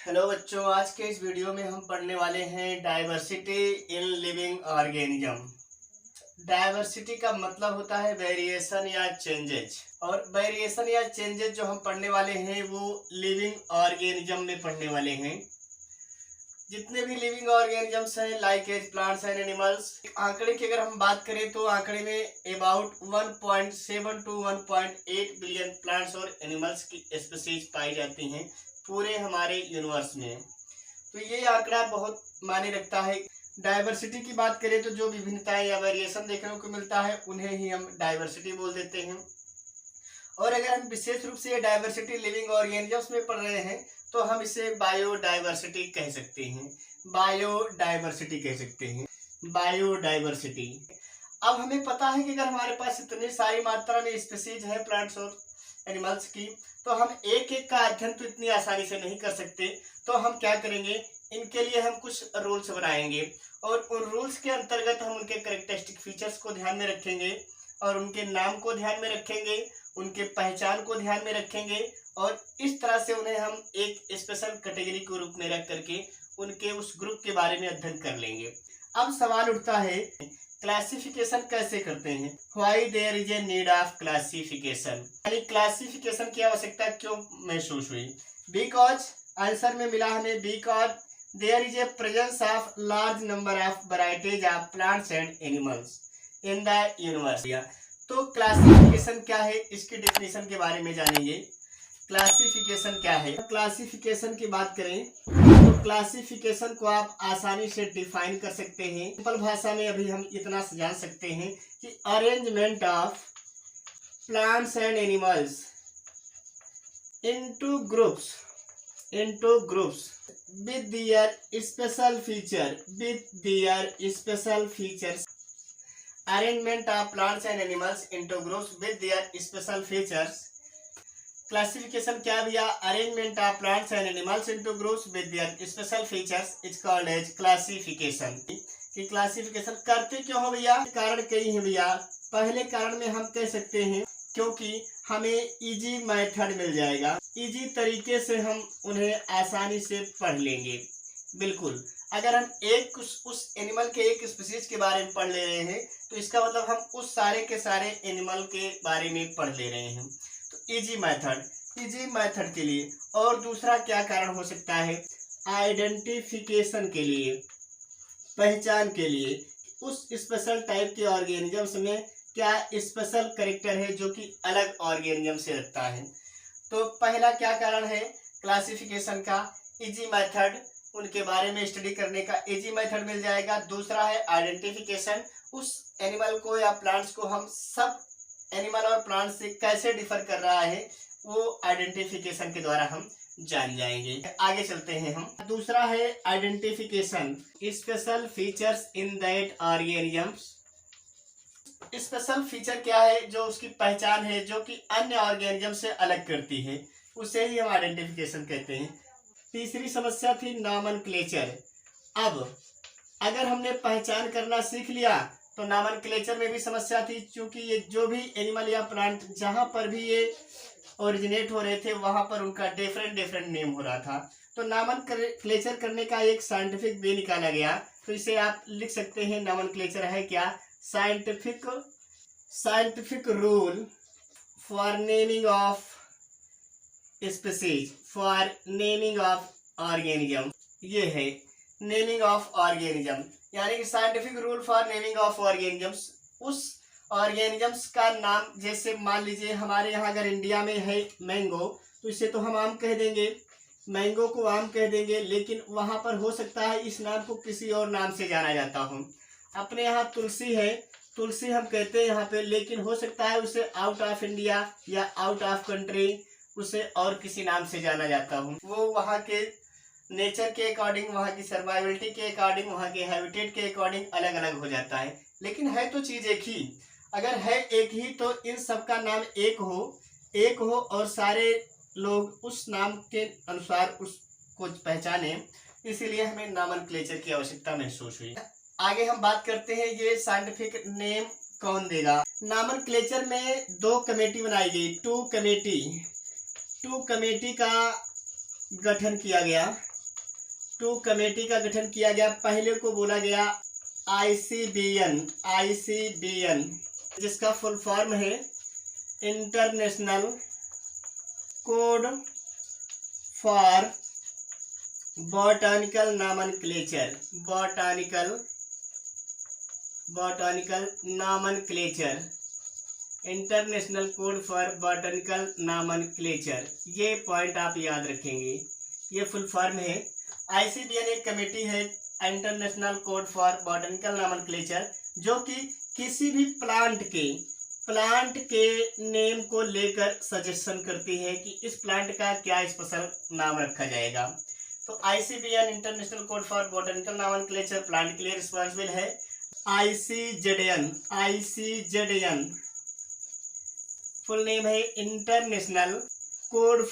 Hello बच्चों, आज के इस वीडियो में हम पढ़ने वाले हैं diversity in living organism. Diversity का मतलब होता है वेरिएशन या चेंजेज, और वेरिएशन या चेंजेज जो हम पढ़ने वाले हैं वो लिविंग ऑर्गेनिज्म में पढ़ने वाले हैं। जितने भी लिविंग ऑर्गेनिजम्स हैं like as plants and animals, आंकड़े की अगर हम बात करें तो आंकड़े में अबाउट 1.7 to 1.8 बिलियन प्लांट्स और एनिमल्स की स्पीशीज पाई जाती हैं पूरे हमारे यूनिवर्स में। तो ये आंकड़ा बहुत मायने रखता है। डाइवर्सिटी की बात करें तो जो विभिन्नताएं या वेरिएशन देखने को मिलता है उन्हें ही हम डाइवर्सिटी बोल देते हैं। और अगर हम विशेष रूप से डाइवर्सिटी लिविंग ऑर्गेनिजम्स में पढ़ रहे हैं तो हम इसे बायोडाइवर्सिटी कह सकते हैं। बायोडाइवर्सिटी कह सकते हैं, बायोडाइवर्सिटी। अब हमें पता है कि अगर हमारे पास इतनी सारी मात्रा में स्पीशीज है प्लांट्स और एनिमल्स की, तो हम एक एक का अध्ययन तो इतनी आसानी से नहीं कर सकते। तो हम क्या करेंगे, इनके लिए हम कुछ रूल्स बनाएंगे और उन रूल्स के अंतर्गत हम उनके कैरेक्टरिस्टिक फीचर्स को ध्यान में रखेंगे और उनके नाम को ध्यान में रखेंगे, उनके पहचान को ध्यान में रखेंगे और इस तरह से उन्हें हम एक स्पेशल कैटेगरी के रूप में रख करके उनके उस ग्रुप के बारे में अध्ययन कर लेंगे। अब सवाल उठता है क्लासिफिकेशन कैसे करते हैं। Why there is a need of classification, यानी क्लासिफिकेशन की आवश्यकता क्यों महसूस हुई। बिकॉज आंसर में मिला हमें because there is a presence of large number of varieties of plants and animals in the universe. तो क्लासिफिकेशन क्या है, इसकी डेफिनेशन के बारे में जानेंगे। क्लासिफिकेशन क्या है। क्लासिफिकेशन की बात करें तो क्लासिफिकेशन को आप आसानी से डिफाइन कर सकते हैं। सिंपल भाषा में अभी हम इतना जान सकते हैं कि arrangement of plants and animals into groups with their special features, arrangement of plants and animals into groups with their special features। Classification क्या भैया, arrangement of plants and animals into groups with their special features is called as classification. कि classification करते क्यों हो भैया, कारण कई हैं भैया। पहले कारण में हम कह सकते हैं क्योंकि हमें इजी मेथड मिल जाएगा, इजी तरीके से हम उन्हें आसानी से पढ़ लेंगे। बिल्कुल, अगर हम एक उस एनिमल के एक स्पीशीज के बारे में पढ़ ले रहे हैं तो इसका मतलब हम उस सारे के सारे एनिमल के बारे में पढ़ ले रहे हैं। तो इजी मेथड के लिए। और दूसरा क्या कारण हो सकता है, आइडेंटिफिकेशन के लिए, पहचान के लिए। उस स्पेशल टाइप के ऑर्गेनिजम्स में क्या स्पेशल कैरेक्टर है जो कि अलग ऑर्गेनिज्म से रखता है। तो पहला क्या कारण है क्लासिफिकेशन का, इजी मेथड, उनके बारे में स्टडी करने का इजी मेथड मिल जाएगा। दूसरा है आइडेंटिफिकेशन, उस एनिमल को या प्लांट्स को हम सब एनिमल और प्लांट से कैसे डिफर कर रहा है वो आइडेंटिफिकेशन के द्वारा हम जान जाएंगे। आगे चलते हैं हम। दूसरा है identification, special features in that organisms. Special feature क्या है, जो उसकी पहचान है, जो कि अन्य ऑर्गेनिज्म से अलग करती है, उसे ही हम आइडेंटिफिकेशन कहते हैं। तीसरी समस्या थी नॉमेनक्लेचर। अब अगर हमने पहचान करना सीख लिया तो नॉमेनक्लेचर में भी समस्या थी, क्योंकि ये जो भी एनिमल या प्लांट जहां पर भी ये ओरिजिनेट हो रहे थे वहां पर उनका डिफरेंट नेम हो रहा था। तो नॉमेनक्लेचर करने का एक साइंटिफिक वे निकाला गया। तो इसे आप लिख सकते हैं, नॉमेनक्लेचर है क्या, scientific rule for naming of species, for naming of organism. ये है नेमिंग ऑफ ऑर्गेनिज्म, यानी कि scientific rule for naming of organisms. उस ऑर्गेनिजम्स का नाम, जैसे मान लीजिए हमारे यहाँ अगर इंडिया में है मैंगो, तो इसे तो हम आम कह देंगे, मैंगो को आम कह देंगे, लेकिन वहाँ पर हो सकता है इस नाम को किसी और नाम से जाना जाता हो। अपने यहाँ तुलसी है, तुलसी हम कहते हैं यहाँ पे, लेकिन हो सकता है उसे आउट ऑफ इंडिया या आउट ऑफ कंट्री उसे और किसी नाम से जाना जाता हो। वो वहाँ के नेचर के अकॉर्डिंग, वहाँ की सर्वाइवलिटी के अकॉर्डिंग, वहाँ के हैबिटेट के अकॉर्डिंग अलग अलग हो जाता है, लेकिन है तो चीज़ एक ही। अगर है एक ही तो इन सब का नाम एक हो और सारे लोग उस नाम के अनुसार उसको पहचाने, इसीलिए हमें नॉमेनक्लेचर की आवश्यकता महसूस हुई। आगे हम बात करते हैं ये साइंटिफिक नेम कौन देगा। नॉमेनक्लेचर में 2 कमेटी बनाई गई, 2 कमेटी का गठन किया गया। 2 कमेटी का गठन किया गया। पहले को बोला गया आईसीबीएन, जिसका फुल फॉर्म है international code for botanical nomenclature. Botanical nomenclature, international code for botanical nomenclature. ये पॉइंट आप याद रखेंगे। ये फुल फॉर्म है। आईसीबीएन एक कमेटी है, international code for botanical nomenclature, जो कि किसी भी प्लांट के नेम को लेकर सजेशन करती है कि इस प्लांट का क्या स्पेशल नाम रखा जाएगा। तो ICBN international code for botanical nomenclature plant के लिए रिस्पॉन्सिबल है। आईसीजेडएन फुल नेम है international code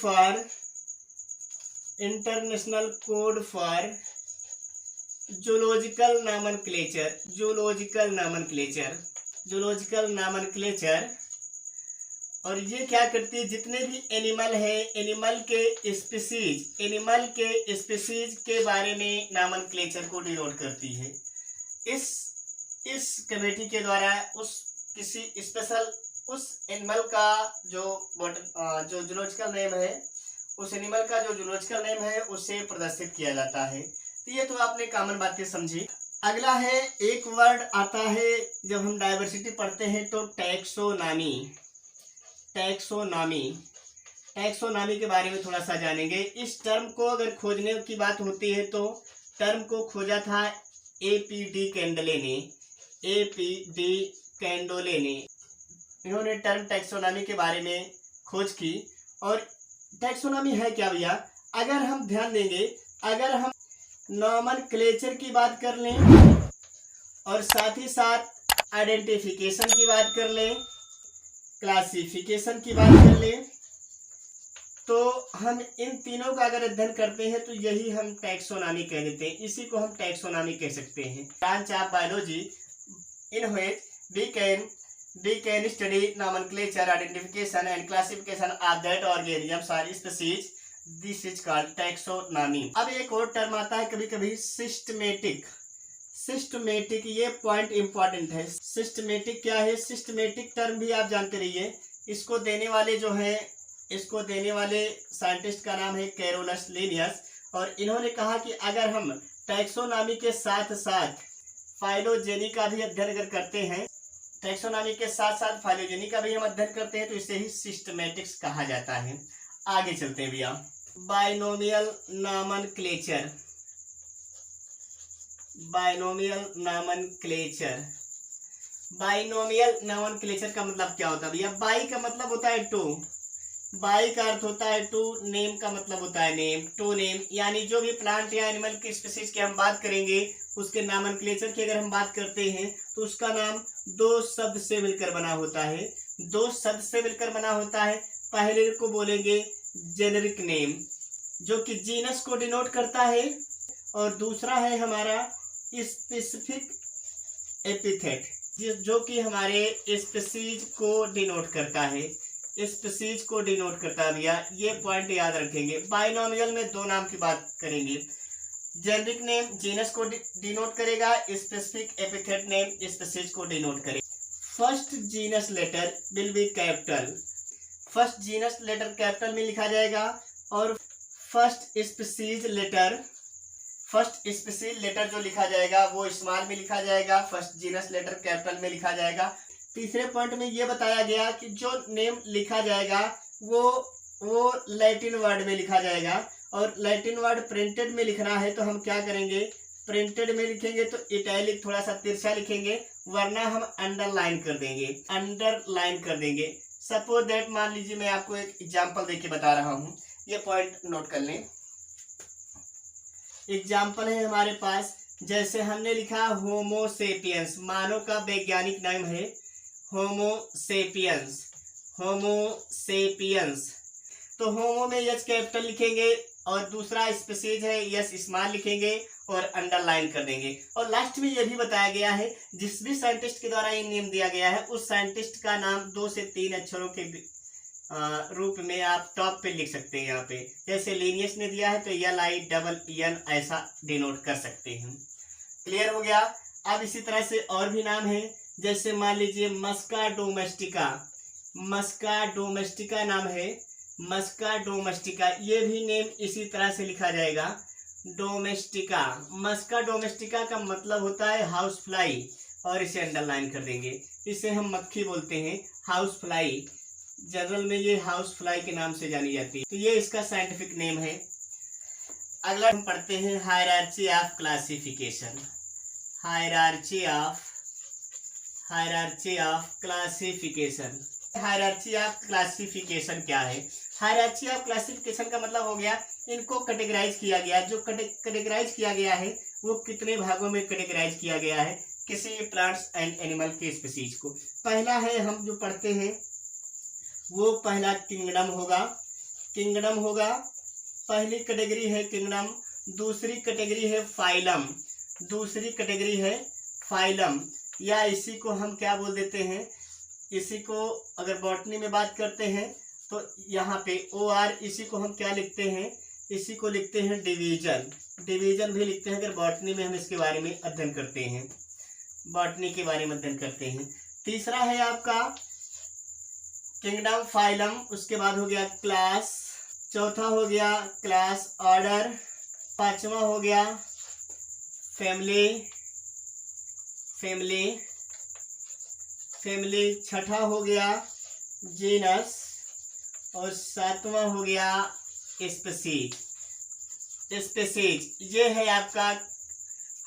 for zoological nomenclature. और ये क्या करती है, जितने भी एनिमल है, एनिमल के स्पीसीज के बारे में नॉमेनक्लेचर को डिनोट करती है। इस कमेटी के द्वारा किसी स्पेशल उस एनिमल का जो जूलॉजिकल नेम है, उस एनिमल का जो जूलॉजिकल नेम है उसे प्रदर्शित किया जाता है। तो ये तो आपने कॉमन बातें समझी। अगला है, एक वर्ड आता है जब हम डाइवर्सिटी पढ़ते हैं तो टैक्सोनॉमी के बारे में थोड़ा सा जानेंगे। इस टर्म को अगर खोजने की बात होती है तो टर्म को खोजा था एपीडी कैंडोले ने। इन्होंने टर्म टैक्सोनॉमी के बारे में खोज की। और टैक्सोनॉमी है क्या भैया? अगर हम ध्यान देंगे, अगर हम नॉमेनक्लेचर की बात कर लें और साथ ही साथ आइडेंटिफिकेशन की बात कर लें, क्लासिफिकेशन की बात कर लें, तो हम इन तीनों का अगर अध्ययन करते हैं तो यही हम टैक्सोनॉमी कह देते हैं। इसी को हम टैक्सोनॉमी कह सकते हैं। Branch of biology in which we can study nomenclature, identification and classification of that organisms or species. This is called taxonomy. अब एक और टर्म आता है कभी कभी सिस्टमेटिक। ये पॉइंट इंपॉर्टेंट है। सिस्टमेटिक क्या है? सिस्टमेटिक टर्म भी आप जानते रहिए। इसको देने वाले साइंटिस्ट का नाम है कैरोलस लिनियस। और इन्होंने कहा कि अगर हम टैक्सोनॉमी के साथ साथ फाइलोजेनी का भी अध्ययन करते हैं, फाइलोजेनी का भी हम अध्ययन करते हैं, तो इसे ही सिस्टमेटिक्स कहा जाता है। आगे चलते हैं भैया। बाइनोमियल नॉमेनक्लेचर का मतलब क्या होता है भैया? बाई का मतलब होता है टू, बाई का अर्थ होता है टू, नेम का मतलब होता है नेम, टू नेम। यानी जो भी प्लांट या एनिमल की स्पीशीज की हम बात करेंगे, उसके नॉमेनक्लेचर की अगर हम बात करते हैं तो उसका नाम दो शब्द से मिलकर बना होता है। पहले को बोलेंगे जेनेरिक नेम, जो कि जीनस को डिनोट करता है, और दूसरा है हमारा स्पेसिफिक एपिथेट, जो कि हमारे स्पीशीज को डिनोट करता है। भैया ये पॉइंट याद रखेंगे। बाइनोमियल में दो नाम की बात करेंगे। जेनेरिक नेम जीनस को डिनोट करेगा, स्पेसिफिक एपिथेट नेम स्पीशीज को डिनोट करेगा। First genus letter will be capital. First genus letter capital में लिखा जाएगा, और फर्स्ट स्पीशीज लेटर जो लिखा जाएगा वो स्मॉल में लिखा जाएगा। फर्स्ट जीनस लेटर कैपिटल में लिखा जाएगा। तीसरे पॉइंट में ये बताया गया कि जो नेम लिखा जाएगा वो लैटिन वर्ड में लिखा जाएगा, और लैटिन वर्ड प्रिंटेड में लिखना है तो हम क्या करेंगे? प्रिंटेड में लिखेंगे तो इटैलिक थोड़ा सा तिरछा लिखेंगे, वरना हम अंडरलाइन कर देंगे। सपोज दैट, मान लीजिए मैं आपको एक एग्जांपल देके बता रहा हूँ, ये पॉइंट नोट कर लें। एग्जांपल है हमारे पास, जैसे हमने लिखा होमोसेपियंस, मानव का वैज्ञानिक नाम है होमोसेपियंस। तो होमो में यस कैपिटल लिखेंगे, और दूसरा स्पीशीज है यस स्मॉल लिखेंगे और अंडरलाइन कर देंगे। और लास्ट में यह भी बताया गया है, जिस भी साइंटिस्ट के द्वारा ये नेम दिया गया है, उस साइंटिस्ट का नाम 2 से 3 अक्षरों के रूप में आप टॉप पे लिख सकते हैं। यहाँ पे जैसे लीनियस ने दिया है तो LINN ऐसा डिनोट कर सकते हैं। क्लियर हो गया। अब इसी तरह से और भी नाम है, जैसे मान लीजिए मस्का डोमेस्टिका। मस्का डोमेस्टिका नाम है, मस्का डोमेस्टिका, ये भी नेम इसी तरह से लिखा जाएगा, डोमेस्टिका। मस्का डोमेस्टिका का मतलब होता है हाउस फ्लाई, और इसे अंडरलाइन कर देंगे। इसे हम मक्खी बोलते हैं, हाउस फ्लाई। जनरल में ये हाउस फ्लाई के नाम से जानी जाती है, तो ये इसका साइंटिफिक नेम है। अगला हम पढ़ते हैं hierarchy of classification. Hierarchy of classification. Hierarchy of classification क्या है? हायरार्ची ऑफ क्लासिफिकेशन का मतलब हो गया इनको कैटेगराइज किया गया। जो कैटेगराइज किया गया है वो कितने भागों में कैटेगराइज किया गया है किसी प्लांट्स एंड एनिमल के स्पीशीज को। पहला है हम जो पढ़ते हैं वो पहला किंगडम होगा। किंगडम होगा, पहली कैटेगरी है किंगडम। दूसरी कैटेगरी है फाइलम। दूसरी कैटेगरी है फाइलम, या इसी को हम क्या बोल देते हैं, इसी को अगर बॉटनी में बात करते हैं तो यहाँ पे OR, इसी को हम क्या लिखते हैं, इसी को लिखते हैं डिवीजन। डिवीजन भी लिखते हैं अगर बॉटनी में हम इसके बारे में अध्ययन करते हैं, बॉटनी के बारे में अध्ययन करते हैं। तीसरा है आपका किंगडम, फाइलम, उसके बाद हो गया क्लास, चौथा हो गया क्लास, ऑर्डर, पांचवा हो गया फैमिली, छठा हो गया जीनस, और सातवां हो गया स्पीशीज। ये है आपका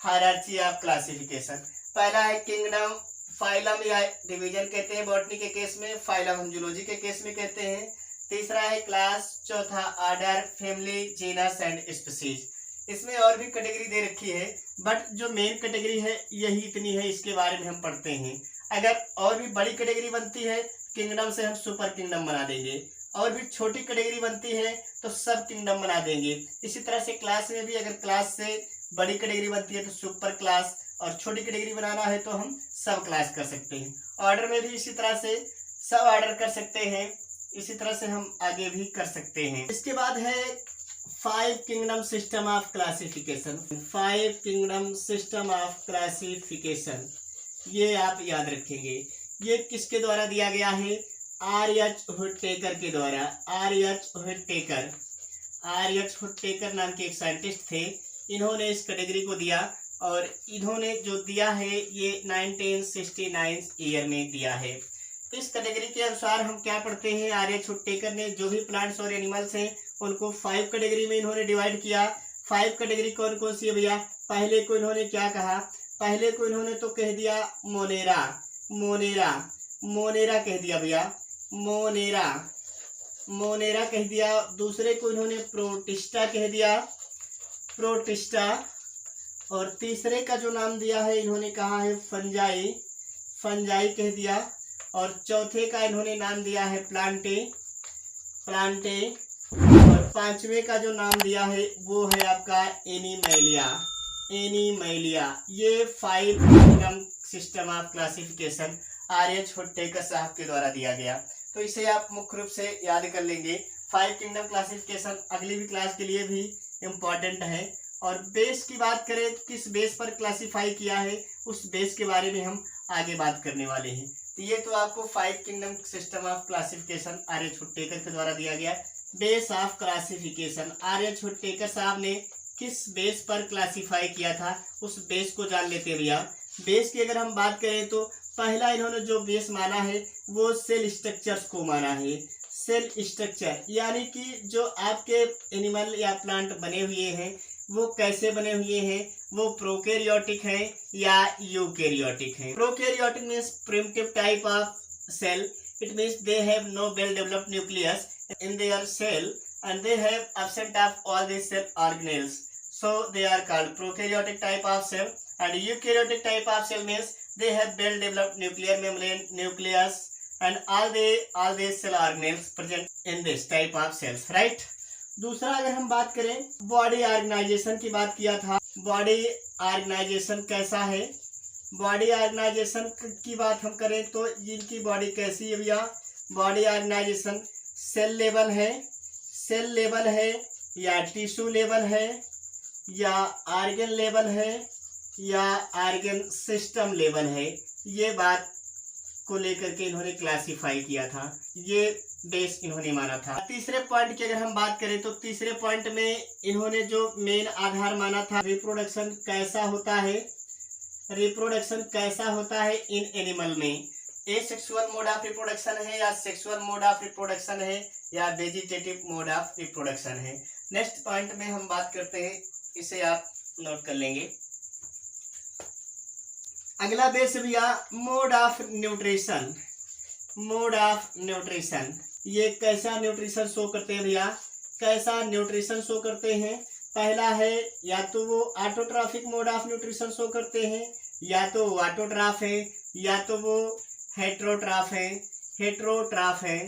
हायरार्ची ऑफ क्लासिफिकेशन। पहला है किंगडम, फाइलम या डिवीजन कहते हैं बॉटनी के केस में, फाइलम हम जूलॉजी के केस में कहते हैं। तीसरा है क्लास, चौथा order, family, genus and species. इसमें और भी कैटेगरी दे रखी है, बट जो मेन कैटेगरी है यही इतनी है, इसके बारे में हम पढ़ते हैं। अगर और भी बड़ी कैटेगरी बनती है किंगडम से हम सुपर किंगडम बना देंगे, और भी छोटी कैटेगरी बनती है तो सब किंगडम बना देंगे। इसी तरह से क्लास में भी अगर क्लास से बड़ी कैटेगरी बनती है तो सुपर क्लास, और छोटी कैटेगरी बनाना है तो हम सब क्लास कर सकते हैं। ऑर्डर में भी इसी तरह से सब ऑर्डर कर सकते हैं, इसी तरह से हम आगे भी कर सकते हैं। इसके बाद है 5 kingdom system of classification. 5 kingdom system of classification, ये आप याद रखेंगे। ये किसके द्वारा दिया गया है? R.H. हुट्टेकर के द्वारा। R.H. हुट्टेकर नाम के एक साइंटिस्ट थे, इन्होंने इस कैटेगरी को दिया, और इन्होंने जो दिया है ये 1969 ईयर में दिया है। इस कैटेगरी के अनुसार हम क्या पढ़ते हैं, R.H. हुट्टेकर ने जो भी प्लांट्स और एनिमल्स हैं उनको 5 कैटेगरी में इन्होंने डिवाइड किया। 5 कैटेगरी कौन कौन सी है भैया? पहले को इन्होंने क्या कहा, पहले को इन्होंने तो कह दिया मोनेरा कह दिया भैया, मोनेरा कह दिया। दूसरे को इन्होंने प्रोटिस्टा कह दिया, और तीसरे का जो नाम दिया है इन्होंने कहा है फंजाई कह दिया, और चौथे का इन्होंने नाम दिया है प्लांटे, और पांचवे का जो नाम दिया है वो है आपका एनीमेलिया। ये 5 kingdom system of classification R.H. हुट्टेकर साहब के द्वारा दिया गया। तो इसे आप मुख्य रूप से याद कर लेंगे। 5 किंगडम क्लासिफिकेशन अगली भी क्लास के लिए भी इम्पॉर्टेंट है। और बेस की बात करें तो किस बेस पर क्लासिफाई किया है उस बेस के बारे में हम आगे बात करने वाले हैं। तो ये तो आपको 5 kingdom system of classification R.H. हुट्टेकर के द्वारा दिया गया। Base of classification, R.H. हुट्टेकर साहब ने किस बेस पर क्लासिफाई किया था उस बेस को जान लेते हैं भैया। बेस की अगर हम बात करें तो पहला इन्होंने जो बेस माना है वो सेल स्ट्रक्चर्स को माना है। सेल स्ट्रक्चर यानी कि जो आपके एनिमल या प्लांट बने हुए हैं वो कैसे बने हुए हैं, वो प्रोकैरियोटिक है या यूकैरियोटिक है। Prokaryotic means primitive type of cell, it means they have no well developed nucleus in their cell and they have absent of all these cell organelles, so they are called prokaryotic type of cell. And eukaryotic type of cell means they have well developed nuclear membrane, nucleus and all the cell organelles present in this type of cells, right? दूसरा अगर हम बात करें body organisation की बात किया था, body organisation कैसा है, बॉडी ऑर्गेनाइजेशन की बात हम करें तो इनकी बॉडी कैसी है भैया। बॉडी ऑर्गेनाइजेशन सेल लेवल है, सेल लेवल है या टिश्यू लेवल है या आर्गन लेवल है या आर्गन सिस्टम लेवल है, ये बात को लेकर के इन्होंने क्लासिफाई किया था, ये बेस इन्होंने माना था। तीसरे पॉइंट की अगर हम बात करें तो तीसरे पॉइंट में इन्होंने जो मेन आधार माना था, रिप्रोडक्शन कैसा होता है, रिप्रोडक्शन कैसा होता है इन एनिमल में, ए सेक्सुअल मोड ऑफ रिप्रोडक्शन है या सेक्सुअल मोड ऑफ रिप्रोडक्शन है या वेजिटेटिव मोड ऑफ रिप्रोडक्शन है। नेक्स्ट पॉइंट में हम बात करते हैं, इसे आप नोट कर लेंगे। अगला बेस भैया mode of nutrition, mode of nutrition, ये कैसा न्यूट्रिशन शो करते हैं भैया, कैसा न्यूट्रिशन शो करते हैं। पहला है या तो वो autotrophic mode of nutrition show करते हैं, या तो ऑटोट्रॉफ है या तो वो हेट्रोट्रॉफ है, हेट्रोट्रॉफ है,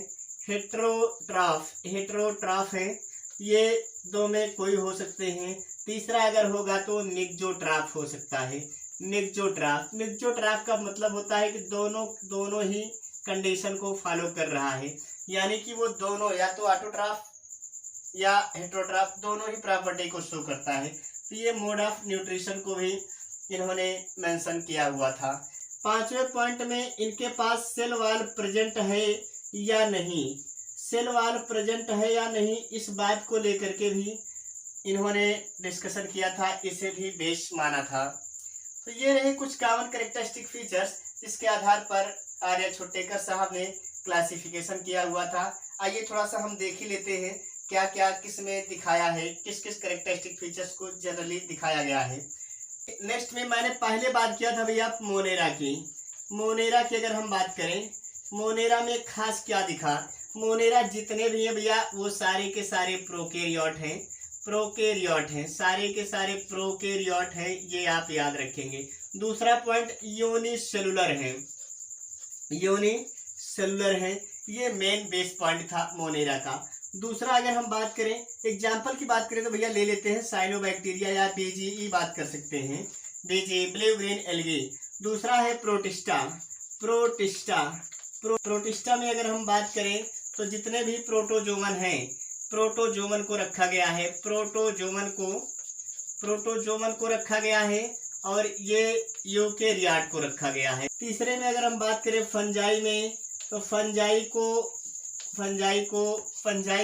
हेट्रोट्रॉफ, हेट्रोट्रॉफ है, ये दो में कोई हो सकते हैं। तीसरा अगर होगा तो मिक्सोट्रॉफ हो सकता है, मिक्सोट्रॉफ, मिक्सोट्रॉफ का मतलब होता है कि दोनों ही कंडीशन को फॉलो कर रहा है, यानी कि वो दोनों या तो ऑटोट्रॉफ या हेट्रोट्रॉफ दोनों ही प्रॉपर्टी को शो करता है। तो ये मोड ऑफ न्यूट्रिशन को भी इन्होंने मेंशन किया हुआ था। पांचवें पॉइंट में इनके पास सेल वॉल प्रेजेंट है या नहीं, सेल वॉल प्रेजेंट है या नहीं, इस बात को लेकर के भी इन्होंने डिस्कशन किया था, इसे भी बेस माना था। तो ये रहे कुछ कॉमन कैरेक्टरिस्टिक फीचर्स जिसके आधार पर आर्य छोटेकर साहब ने क्लासिफिकेशन किया हुआ था। आइए थोड़ा सा हम देख ही लेते हैं क्या क्या किस में दिखाया है, किस किस कैरेक्टरिस्टिक फीचर्स को जनरली दिखाया गया है। नेक्स्ट में मैंने पहले बात किया था भैया मोनेरा की, मोनेरा की अगर हम बात करें, मोनेरा में खास क्या दिखा, मोनेरा जितने भी हैं भैया वो सारे के सारे प्रोकैरियोट हैं, प्रोकैरियोट हैं, सारे के सारे प्रोकैरियोट हैं, ये आप याद रखेंगे। दूसरा पॉइंट यूनिसेलुलर है, यूनिसेलुलर है, ये मेन बेस पॉइंट था मोनेरा का। दूसरा अगर हम बात करें, एग्जाम्पल की बात करें तो भैया ले लेते हैं साइनोबैक्टीरिया या बीजीई बात कर सकते हैं, बीजीई ब्लू ग्रीन एल्गी। दूसरा है प्रोटिस्टा, प्रोटिस्टा, प्रोटिस्टा में अगर हम बात करें तो जितने भी प्रोटोजोवन हैं, प्रोटोजोवन को रखा गया है, प्रोटोजोवन को रखा गया है और ये यूकेरियोट को रखा गया है। तीसरे में अगर हम बात करें फंजाई में, तो फंजाई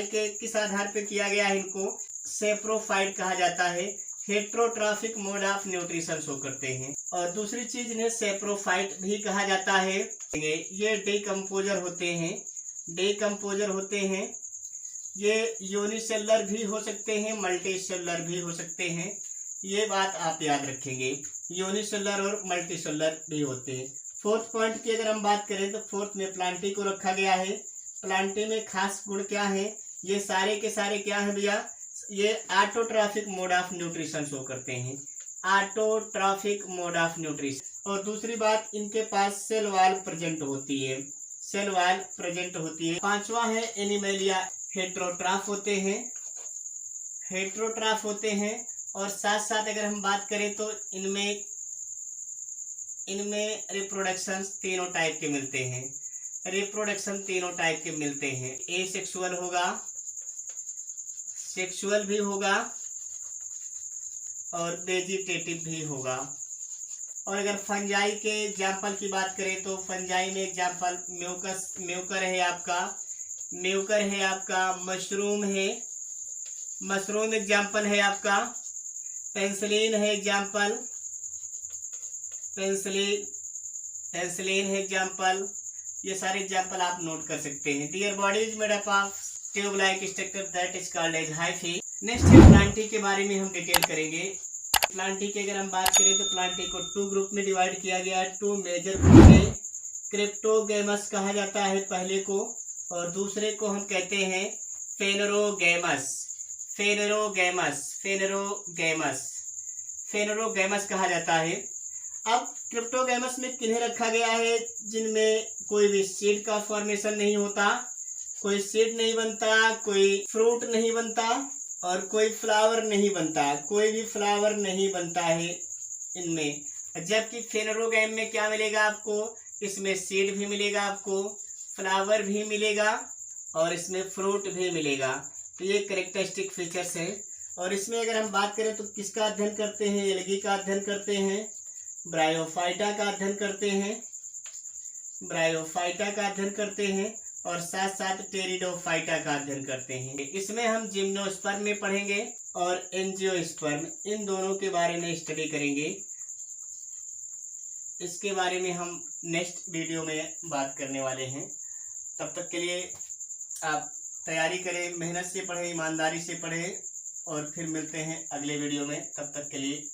के किस आधार पे किया गया है, इनको सेप्रोफाइट कहा जाता है, heterotrophic mode of nutrition show करते हैं। और दूसरी चीज इन्हें सेप्रोफाइट भी कहा जाता है, ये डिकम्पोजर होते हैं, डिकम्पोजर होते हैं, ये यूनिसेलुलर भी हो सकते हैं, मल्टीसेलुलर भी हो सकते हैं, ये बात आप याद रखेंगे, यूनिसेलुलर और मल्टीसेलुलर भी होते हैं। फोर्थ पॉइंट की अगर हम बात करें तो फोर्थ में प्लांटी को रखा गया है। प्लांटी में खास गुण क्या है, ये सारे के सारे क्या है भैया, ये autotrophic mode of nutrition show करते हैं, ऑटोट्रॉफिक मोड ऑफ न्यूट्रिशन। और दूसरी बात, इनके पास सेल वॉल प्रेजेंट होती है, सेल वॉल प्रेजेंट होती है। पांचवा है एनिमलिया, हेट्रोट्रॉफ होते हैं, हेट्रोट्रॉफ होते हैं। और साथ साथ अगर हम बात करें तो इनमें रिप्रोडक्शन तीनों टाइप के मिलते हैं, रिप्रोडक्शन तीनों टाइप के मिलते हैं, ए सेक्सुअल होगा, सेक्सुअल भी होगा और वेजिटेटिव भी होगा। और अगर फंजाई के एग्जाम्पल की बात करें तो फंजाई में एग्जाम्पल म्यूकर है आपका, म्यूकर है आपका, मशरूम है, मशरूम एग्जाम्पल है आपका, पेंसिलिन है एग्जाम्पल, पेंसिलिन है एग्जाम्पल, ये सारे एग्जाम्पल आप नोट कर सकते हैं। Their body is made up of tube like structure that is called as hyphae. Next है प्लांटी के बारे में हम डिटेल करेंगे। प्लांटी की अगर हम बात करें तो प्लांटी को 2 ग्रुप में डिवाइड किया गया है, 2 मेजर ग्रुप में। क्रिप्टोगैमस कहा जाता है पहले को, और दूसरे को हम कहते हैं फेनरोगैमस, फेनरोगैमस, फेनरोगैमस, फेनरोगैमस कहा जाता है। अब क्रिप्टोगैमस में किन्हें रखा गया है, जिनमें कोई भी सीड का फॉर्मेशन नहीं होता, कोई सीड नहीं बनता, कोई फ्रूट नहीं बनता और कोई फ्लावर नहीं बनता, कोई भी फ्लावर नहीं बनता है इनमें। जबकि फेनरोगैम में क्या मिलेगा आपको, इसमें सीड भी मिलेगा आपको, फ्लावर भी मिलेगा और इसमें फ्रूट भी मिलेगा। तो ये कैरेक्टरिस्टिक फीचर्स है। और इसमें अगर हम बात करें तो किसका अध्ययन करते हैं, एल्गी का अध्ययन करते हैं, ब्रायोफाइटा का अध्ययन करते हैं, ब्रायोफाइटा का अध्ययन करते हैं और साथ साथ टेरिडोफाइटा का अध्ययन करते हैं। इसमें हम जिम्नोस्पर्म में पढ़ेंगे और एंजियोस्पर्म, इन दोनों के बारे में स्टडी करेंगे। इसके बारे में हम नेक्स्ट वीडियो में बात करने वाले हैं। तब तक के लिए आप तैयारी करें, मेहनत से पढ़ें, ईमानदारी से पढ़ें और फिर मिलते हैं अगले वीडियो में। तब तक के लिए